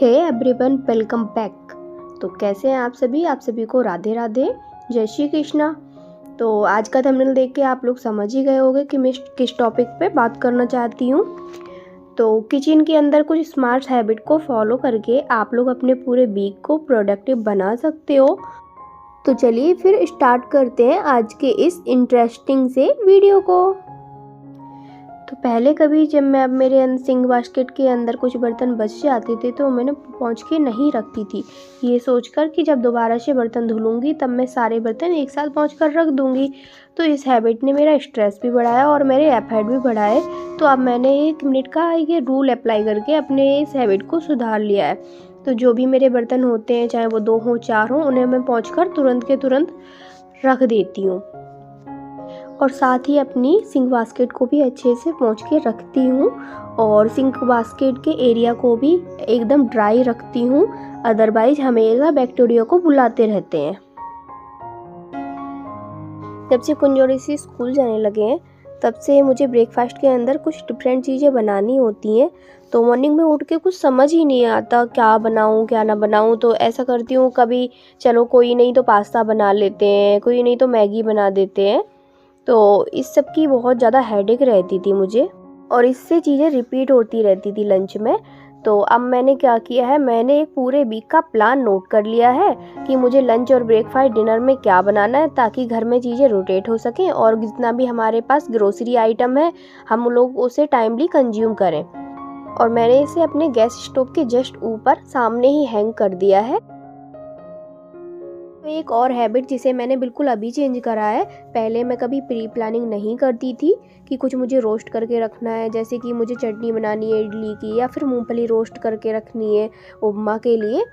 Hey everyone, welcome back. तो कैसे हैं आप सभी को राधे राधे, जय श्री कृष्णा। तो आज का थंबनेल देख के आप लोग समझ ही गए होंगे कि मैं किस टॉपिक पे बात करना चाहती हूँ। तो किचन के अंदर कुछ स्मार्ट हैबिट को फॉलो करके आप लोग अपने पूरे वीक को प्रोडक्टिव बना सकते हो। तो चलिए फिर स्टार्ट करते हैं आज के इस इंटरेस्टिंग से वीडियो को। तो पहले कभी जब मैं अब मेरे सिंक बास्केट के अंदर कुछ बर्तन बच जाते थे तो मैंने पोंछ के नहीं रखती थी, ये सोचकर कि जब दोबारा से बर्तन धुलूंगी तब मैं सारे बर्तन एक साथ पोंछ कर रख दूंगी। तो इस हैबिट ने मेरा स्ट्रेस भी बढ़ाया और मेरे एफर्ट भी बढ़ाए। तो अब मैंने 1 मिनट का ये रूल अप्लाई करके अपने इस हैबिट को सुधार लिया है। तो जो भी मेरे बर्तन होते हैं, चाहे वो 2 हों 4 हों, उन्हें मैं पोंछ कर तुरंत के तुरंत रख देती हूँ और साथ ही अपनी सिंक बास्केट को भी अच्छे से पोंछ के रखती हूँ और सिंक बास्केट के एरिया को भी एकदम ड्राई रखती हूँ, अदरवाइज हमेशा बैक्टीरिया को बुलाते रहते हैं। जब से कुंजोड़ी से स्कूल जाने लगे हैं तब से मुझे ब्रेकफास्ट के अंदर कुछ डिफरेंट चीज़ें बनानी होती हैं। तो मॉर्निंग में उठ के कुछ समझ ही नहीं आता क्या बनाऊं क्या ना बनाऊं। तो ऐसा करती हूँ, कभी चलो कोई नहीं तो पास्ता बना लेते हैं, कोई नहीं तो मैगी बना देते हैं। तो इस सब की बहुत ज़्यादा हेडेक रहती थी मुझे और इससे चीज़ें रिपीट होती रहती थी लंच में। तो अब मैंने क्या किया है, मैंने एक पूरे वीक का प्लान नोट कर लिया है कि मुझे लंच और ब्रेकफास्ट डिनर में क्या बनाना है, ताकि घर में चीज़ें रोटेट हो सकें और जितना भी हमारे पास ग्रोसरी आइटम है हम लोग उसे टाइमली कंज्यूम करें। और मैंने इसे अपने गैस स्टोव के जस्ट ऊपर सामने ही हैंग कर दिया है। तो एक और हैबिट जिसे मैंने बिल्कुल अभी चेंज करा है, पहले मैं कभी प्री प्लानिंग नहीं करती थी कि कुछ मुझे रोस्ट करके रखना है, जैसे कि मुझे चटनी बनानी है इडली की या फिर मूंगफली रोस्ट करके रखनी है उपमा के लिए।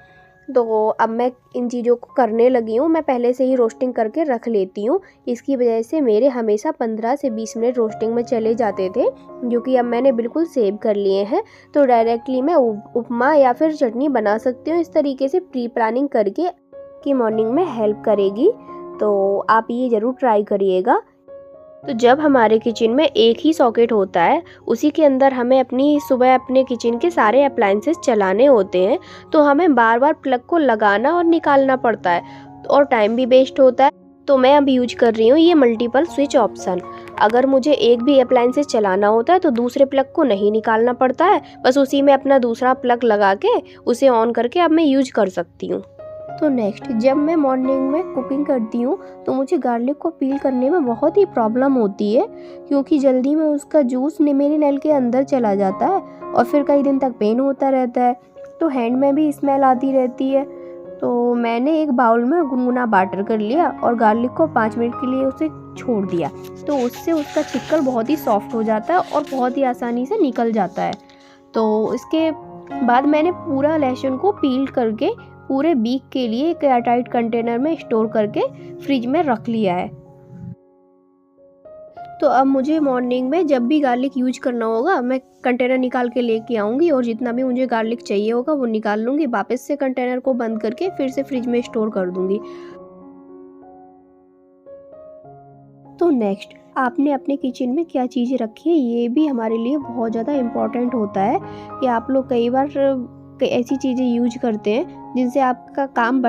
तो अब मैं इन चीज़ों को करने लगी हूँ, मैं पहले से ही रोस्टिंग करके रख लेती हूँ। इसकी वजह से मेरे हमेशा 15 से 20 मिनट रोस्टिंग में चले जाते थे, जो कि अब मैंने बिल्कुल सेव कर लिए हैं। तो डायरेक्टली मैं उपमा या फिर चटनी बना सकती हूँ इस तरीके से प्री प्लानिंग करके, कि मॉर्निंग में हेल्प करेगी। तो आप ये ज़रूर ट्राई करिएगा। तो जब हमारे किचन में एक ही सॉकेट होता है, उसी के अंदर हमें सुबह अपने किचन के सारे अप्लायंसेस चलाने होते हैं, तो हमें बार बार प्लग को लगाना और निकालना पड़ता है और टाइम भी वेस्ट होता है। तो मैं अब यूज कर रही हूँ ये मल्टीपल स्विच ऑप्शन। अगर मुझे एक भी अप्लायंसेस चलाना होता है तो दूसरे प्लग को नहीं निकालना पड़ता है, बस उसी में अपना दूसरा प्लग लगा के उसे ऑन करके अब मैं यूज कर सकती हूँ। तो नेक्स्ट, जब मैं मॉर्निंग में कुकिंग करती हूँ तो मुझे गार्लिक को पील करने में बहुत ही प्रॉब्लम होती है, क्योंकि जल्दी में उसका जूस मेरे नल के अंदर चला जाता है और फिर कई दिन तक पेन होता रहता है, तो हैंड में भी स्मेल आती रहती है। तो मैंने एक बाउल में गुनगुना बाटर कर लिया और गार्लिक को 5 मिनट के लिए उसे छोड़ दिया। तो उससे उसका चिक्कल बहुत ही सॉफ्ट हो जाता है और बहुत ही आसानी से निकल जाता है। तो इसके बाद मैंने पूरा लहसुन को पील करके पूरे वीक के लिए एक एयरटाइट कंटेनर में स्टोर करके फ्रिज में रख लिया है। तो अब मुझे मॉर्निंग में जब भी गार्लिक यूज करना होगा, मैं कंटेनर निकाल के लेके आऊँगी और जितना भी मुझे गार्लिक चाहिए होगा वो निकाल लूँगी, वापस से कंटेनर को बंद करके फिर से फ्रिज में स्टोर कर दूँगी। तो नेक्स्ट, आपने अपने किचन में क्या चीज़ें रखी है, ये भी हमारे लिए बहुत ज़्यादा इम्पॉर्टेंट होता है कि आप लोग कई बार ऐसी चीज़ें यूज करते हैं जिनसे आपका काम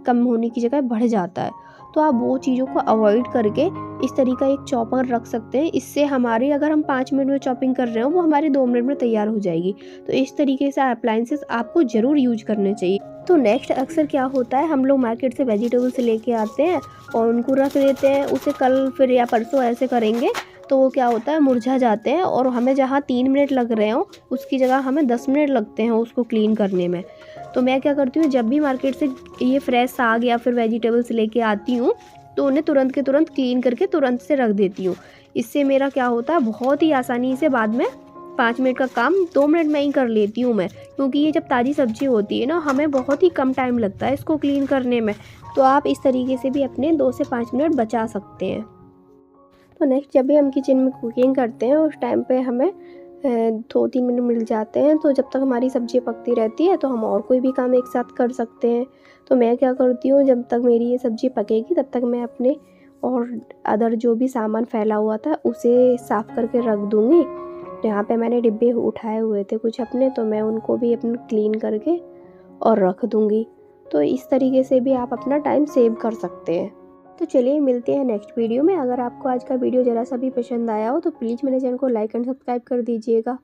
कम होने की जगह बढ़ जाता है। तो आप वो चीज़ों को अवॉइड करके इस तरीका एक चॉपर रख सकते हैं। इससे हमारी अगर हम 5 मिनट में चॉपिंग कर रहे हो वो हमारे 2 मिनट में तैयार हो जाएगी। तो इस तरीके से अप्लायंसेस आपको ज़रूर यूज करने चाहिए। तो नेक्स्ट, अक्सर क्या होता है, हम लोग मार्केट से वेजिटेबल्स लेके आते हैं और उनको रख देते हैं, उसे कल फिर या परसों ऐसे करेंगे, तो वो क्या होता है, मुरझा जाते हैं और हमें जहाँ 3 मिनट लग रहे हो उसकी जगह हमें 10 मिनट लगते हैं उसको क्लीन करने में। तो मैं क्या करती हूँ, जब भी मार्केट से ये फ्रेश साग या फिर वेजिटेबल्स लेके आती हूँ तो उन्हें तुरंत के तुरंत क्लीन करके तुरंत से रख देती हूँ। इससे मेरा क्या होता है, बहुत ही आसानी से बाद में 5 मिनट का काम 2 मिनट में ही कर लेती हूँ मैं, क्योंकि ये जब ताज़ी सब्जी होती है ना, हमें बहुत ही कम टाइम लगता है इसको क्लीन करने में। तो आप इस तरीके से भी अपने 2 से 5 मिनट बचा सकते हैं। तो नेक्स्ट, जब भी हम किचन में कुकिंग करते हैं उस टाइम पे हमें 2-3 मिनट मिल जाते हैं, तो जब तक हमारी सब्ज़ी पकती रहती है तो हम और कोई भी काम एक साथ कर सकते हैं। तो मैं क्या करती हूँ, जब तक मेरी ये सब्ज़ी पकेगी तब तक मैं अपने और अदर जो भी सामान फैला हुआ था उसे साफ़ करके रख दूँगी। तो यहाँ पे मैंने डिब्बे उठाए हुए थे कुछ अपने, तो मैं उनको भी अपने क्लीन करके और रख दूँगी। तो इस तरीके से भी आप अपना टाइम सेव कर सकते हैं। तो चलिए मिलते हैं नेक्स्ट वीडियो में। अगर आपको आज का वीडियो ज़रा सा भी पसंद आया हो तो प्लीज़ मेरे चैनल को लाइक एंड सब्सक्राइब कर दीजिएगा।